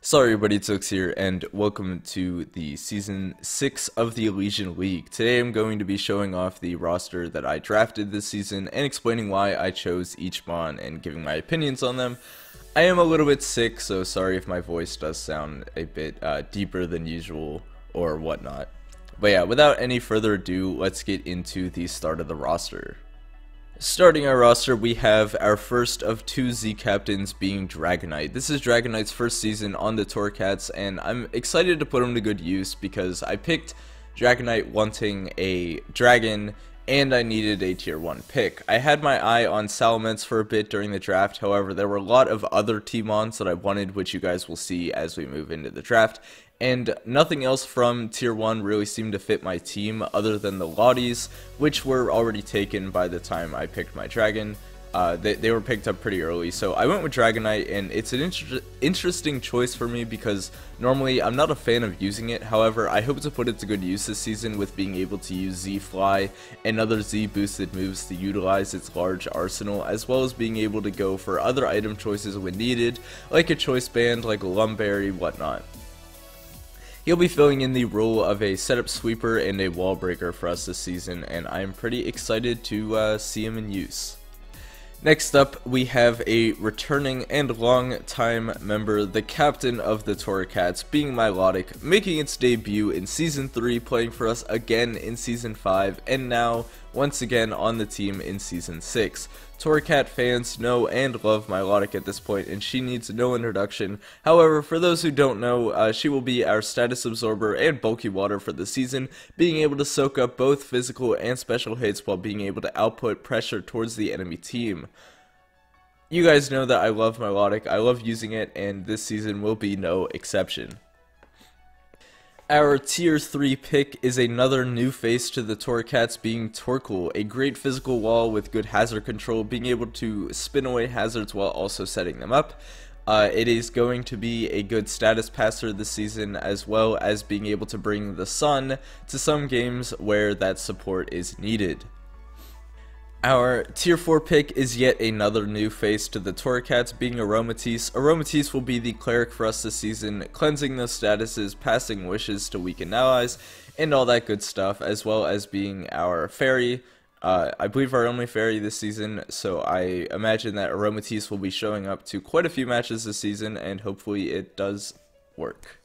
Sorry everybody, it's Xilicks here, and welcome to the Season 6 of the Elysian League. Today I'm going to be showing off the roster that I drafted this season and explaining why I chose each mon and giving my opinions on them. I am a little bit sick, so sorry if my voice does sound a bit deeper than usual or whatnot. But yeah, without any further ado, let's get into the start of the roster. Starting our roster, we have our first of two Z captains being Dragonite. This is Dragonite's first season on the Torracats, and I'm excited to put him to good use because I picked Dragonite wanting a dragon and I needed a tier 1 pick. I had my eye on Salamence for a bit during the draft, however there were a lot of other T-Mons that I wanted, which you guys will see as we move into the draft, and nothing else from tier 1 really seemed to fit my team other than the Lotties, which were already taken by the time I picked my dragon. They were picked up pretty early, so I went with Dragonite, and it's an interesting choice for me because normally I'm not a fan of using it. However, I hope to put it to good use this season with being able to use Z-Fly and other Z-boosted moves to utilize its large arsenal, as well as being able to go for other item choices when needed, like a choice band, like a Lumberry, whatnot. He'll be filling in the role of a setup sweeper and a wall breaker for us this season, and I'm pretty excited to see him in use. Next up, we have a returning and long-time member, the captain of the Torracats, being Milotic, making its debut in Season 3, playing for us again in Season 5, and now, once again, on the team in Season 6. Torracat fans know and love Milotic at this point, and she needs no introduction. However, for those who don't know, she will be our status absorber and bulky water for the season, being able to soak up both physical and special hits while being able to output pressure towards the enemy team. You guys know that I love Milotic, I love using it, and this season will be no exception. Our tier 3 pick is another new face to the Torracats, being Torkoal, a great physical wall with good hazard control, being able to spin away hazards while also setting them up. It is going to be a good status passer this season, as well as being able to bring the sun to some games where that support is needed. Our tier 4 pick is yet another new face to the Torracats, being Aromatisse. Aromatisse will be the cleric for us this season, cleansing those statuses, passing wishes to weaken allies, and all that good stuff, as well as being our fairy. I believe our only fairy this season, so I imagine that Aromatisse will be showing up to quite a few matches this season, and hopefully it does work.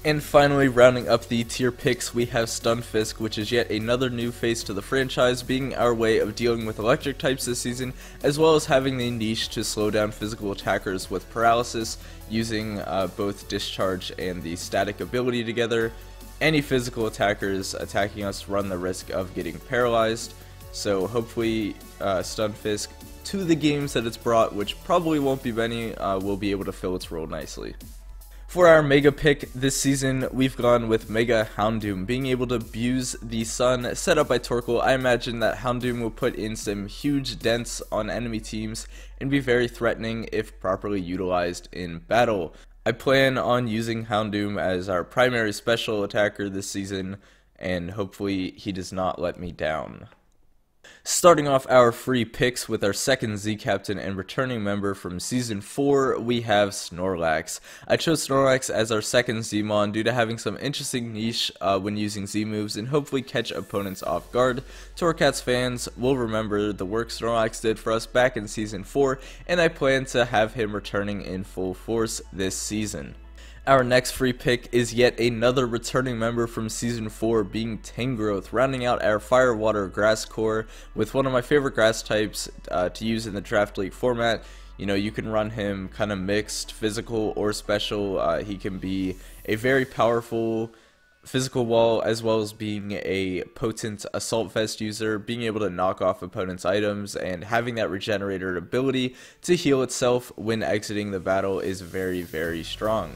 And finally, rounding up the tier picks, we have Stunfisk, which is yet another new face to the franchise, being our way of dealing with electric types this season, as well as having the niche to slow down physical attackers with paralysis, using both discharge and the static ability together. Any physical attackers attacking us run the risk of getting paralyzed, so hopefully Stunfisk, to the games that it's brought, which probably won't be many, will be able to fill its role nicely. For our Mega pick this season, we've gone with Mega Houndoom, being able to abuse the sun set up by Torkoal. I imagine that Houndoom will put in some huge dents on enemy teams and be very threatening if properly utilized in battle. I plan on using Houndoom as our primary special attacker this season, and hopefully he does not let me down. Starting off our free picks with our second Z captain and returning member from Season 4, we have Snorlax. I chose Snorlax as our second Z-Mon due to having some interesting niche when using Z moves and hopefully catch opponents off guard. Torracats fans will remember the work Snorlax did for us back in Season 4, and I plan to have him returning in full force this season. Our next free pick is yet another returning member from Season 4, being Tangrowth, rounding out our Fire, Water, Grass core with one of my favorite grass types to use in the Draft League format. You know, you can run him kind of mixed, physical or special. He can be a very powerful physical wall, as well as being a potent Assault Vest user, being able to knock off opponents' items, and having that regenerator ability to heal itself when exiting the battle is very, very strong.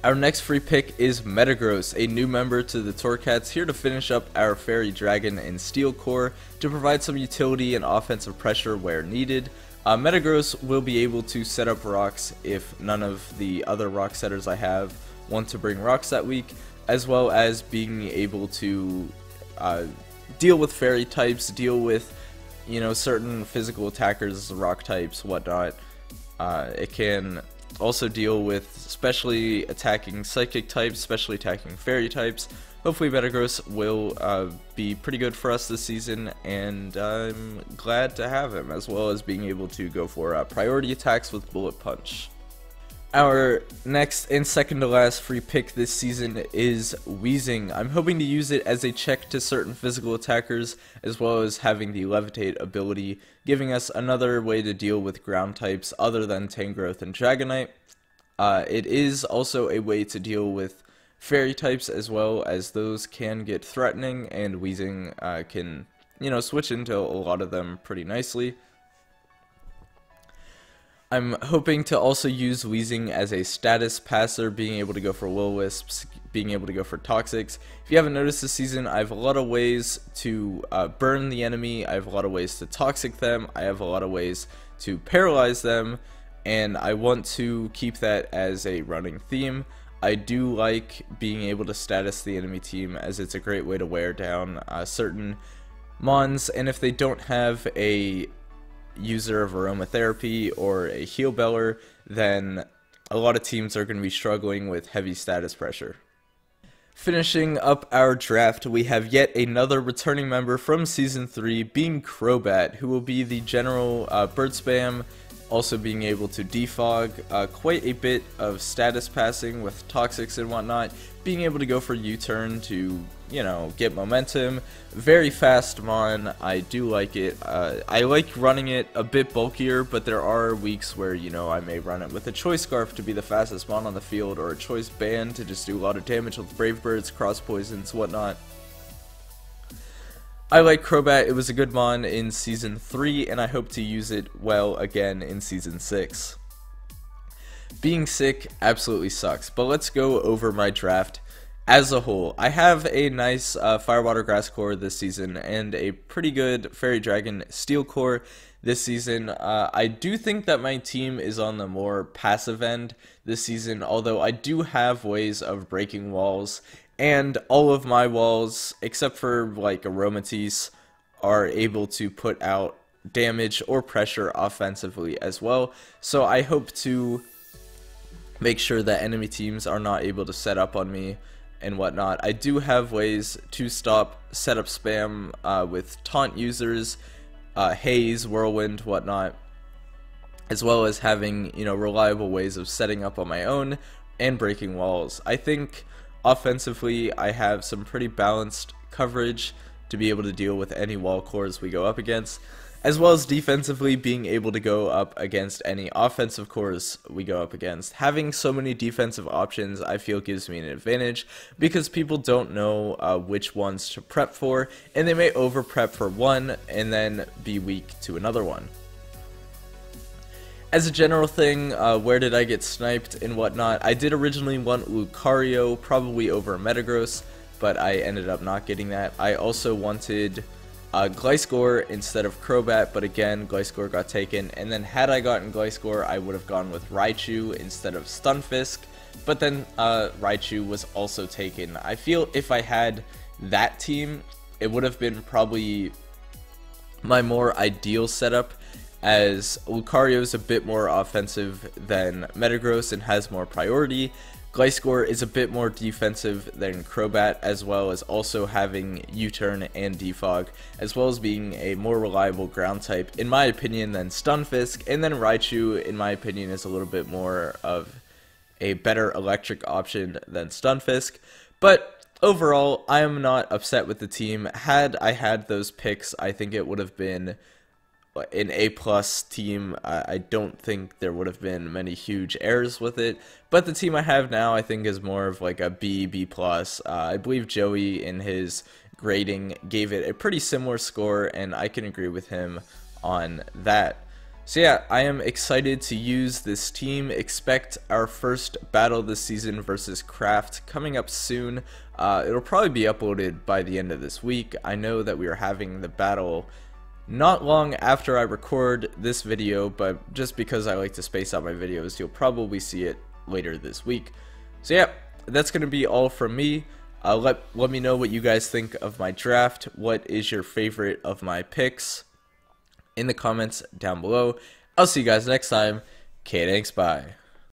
Our next free pick is Metagross, a new member to the Torracats, here to finish up our Fairy Dragon and Steel core to provide some utility and offensive pressure where needed. Metagross will be able to set up rocks if none of the other rock setters I have want to bring rocks that week, as well as being able to deal with fairy types, deal with, you know, certain physical attackers, rock types, whatnot. It can also deal with specially attacking psychic types, specially attacking fairy types. Hopefully Metagross will be pretty good for us this season, and I'm glad to have him, as well as being able to go for priority attacks with Bullet Punch. Our next and second to last free pick this season is Weezing. I'm hoping to use it as a check to certain physical attackers, as well as having the Levitate ability, giving us another way to deal with ground types other than Tangrowth and Dragonite. It is also a way to deal with fairy types, as well as those can get threatening, and Weezing can, switch into a lot of them pretty nicely. I'm hoping to also use Weezing as a status passer, being able to go for Will-O-Wisps, being able to go for Toxics. If you haven't noticed this season, I have a lot of ways to burn the enemy, I have a lot of ways to Toxic them, I have a lot of ways to paralyze them, and I want to keep that as a running theme. I do like being able to status the enemy team, as it's a great way to wear down certain mons, and if they don't have a user of aromatherapy or a heal beller, then a lot of teams are going to be struggling with heavy status pressure. Finishing up our draft, we have yet another returning member from Season 3, being Crobat, who will be the general bird spam, also being able to defog, quite a bit of status passing with Toxics and whatnot, being able to go for U-turn to, get momentum. Very fast mon, I do like it. I like running it a bit bulkier, but there are weeks where, I may run it with a Choice Scarf to be the fastest mon on the field, or a Choice Band to just do a lot of damage with Brave Birds, cross poisons, whatnot. I like Crobat. It was a good mon in Season 3, and I hope to use it well again in Season 6. Being sick absolutely sucks, but let's go over my draft as a whole. I have a nice Fire Water Grass core this season, and a pretty good Fairy Dragon Steel core this season. I do think that my team is on the more passive end this season, although I do have ways of breaking walls, and all of my walls, except for like Aromatisse, are able to put out damage or pressure offensively as well. So I hope to make sure that enemy teams are not able to set up on me and whatnot. I do have ways to stop setup spam with taunt users, haze, whirlwind, whatnot, as well as having, reliable ways of setting up on my own and breaking walls. I think offensively I have some pretty balanced coverage to be able to deal with any wall cores we go up against, as well as defensively being able to go up against any offensive cores we go up against. Having so many defensive options, I feel, gives me an advantage, because people don't know which ones to prep for, and they may over prep for one and then be weak to another one. As a general thing, where did I get sniped and whatnot? I did originally want Lucario, probably over Metagross, but I ended up not getting that. I also wanted Gliscor instead of Crobat, but again, Gliscor got taken, and then had I gotten Gliscor, I would have gone with Raichu instead of Stunfisk, but then Raichu was also taken. I feel if I had that team, it would have been probably my more ideal setup, as Lucario is a bit more offensive than Metagross and has more priority. Gliscor is a bit more defensive than Crobat, as well as also having U-turn and defog, as well as being a more reliable ground type, in my opinion, than Stunfisk. And then Raichu, in my opinion, is a little bit more of a better electric option than Stunfisk. But overall, I am not upset with the team. Had I had those picks, I think it would have been an A+ team. I don't think there would have been many huge errors with it, but the team I have now I think is more of like a B+. I believe Joey in his grading gave it a pretty similar score, and I can agree with him on that. So yeah, I am excited to use this team. Expect our first battle this season versus Kraft coming up soon. It'll probably be uploaded by the end of this week. I know that we are having the battle not long after I record this video, but just because I like to space out my videos, you'll probably see it later this week. So yeah, that's going to be all from me. Let me know what you guys think of my draft. What is your favorite of my picks in the comments down below. I'll see you guys next time. Okay, thanks, bye.